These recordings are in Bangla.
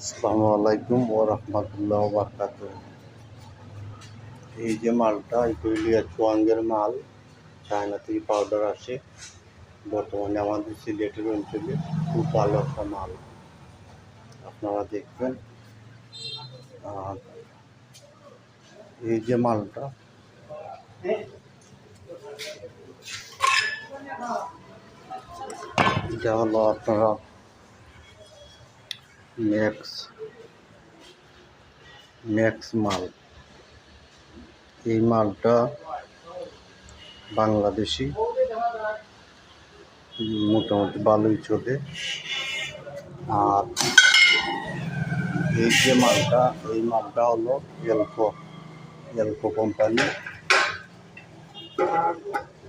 আসসালামু আলাইকুম ওয়া রাহমাতুল্লাহি ওয়া বারাকাতুহু। এই যে মালটা এটা হইলো চুয়াঙ্গের মাল, চায়না থেকে পাউডার আসে। বর্তমানে আমাদের সিলেটের অঞ্চলে খুব ভালো একটা মাল, আপনারা দেখবেন। আর এই যে মালটা, এটা হলো আপনারা ম্যাক্স মাল। এই মালটা বাংলাদেশি, মোটামুটি ভালোই চলে। আর এই যে মালটা, এই মালটা হলো এলকো কোম্পানি।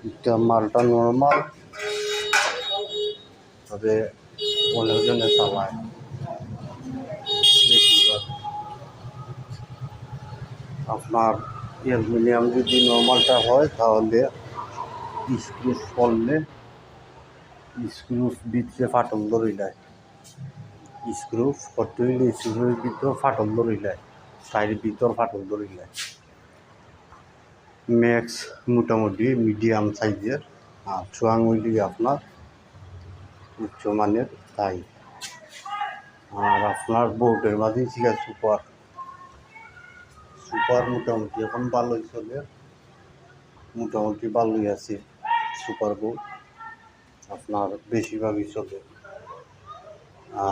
এটা মালটা নর্মাল, তবে অনেকজনে চালায় বেশিরভাগ। আপনার অ্যালুমিনিয়াম যদি নর্মালটা হয় তাহলে স্ক্রুজ করলে স্ক্রুজ ভিতরে ফাটল ধরে যায়। স্ক্রুজ করতে হইলে স্ক্রুজের ভিতর ফাটল ধরে যায়, টাইর ভিতর ফাটল ধরে যায়। ম্যাক্স মোটামুটি মিডিয়াম সাইজের, আর চুয়াং হইলে আপনার উচ্চমানের তাই। আর আপনার বোর্ডের মাঝে ছিল সুপার মোটামুটি এখন ভালোই চলে, মোটামুটি ভালোই আছে সুপার বোর্ড, আপনার বেশিরভাগই চলে।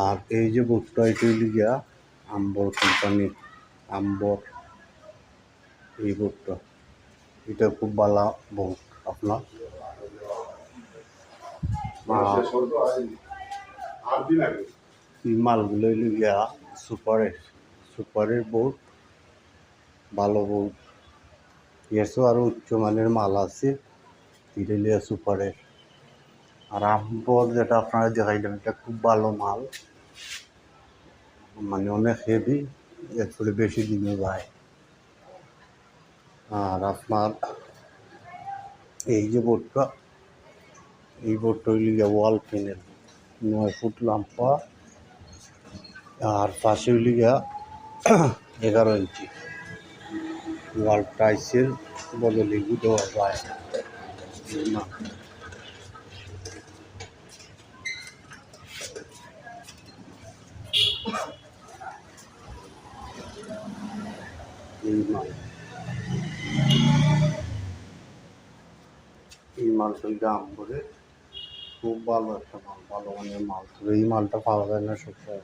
আর এই যে বোর্ডটা এটা হইল গিয়া আম্বর কোম্পানির, আম্বর এই বোর্ডটা, এটা খুব ভালো বোর্ড আপনার। এই মালগুলো হইল গিয়া সুপারের বোর্ড, ভালো বোর্ড। এসও আরও উচ্চমানের মাল আছে, তিরেলিয়া সুপারের। আর আম্বর যেটা আপনারা দেখাইলাম, এটা খুব ভালো মাল, মানে অনেক হেভি, এরপরে বেশি দিনও যায়। আর আপনার এই যে বোর্ডটা, এই বোর্ডটা হইল গিয়া ওয়াল প্যানেল, 9 ফুট লম্বা, আর পাশে হইল গিয়া 11 ইঞ্চি। ওয়াল টাইসের বদলে দেওয়া যায় না। এই মালটার দাম করে খুব ভালো একটা মাল, ভালো মানের মাল। তবে এই মালটা পাওয়া যায় না সবসময়।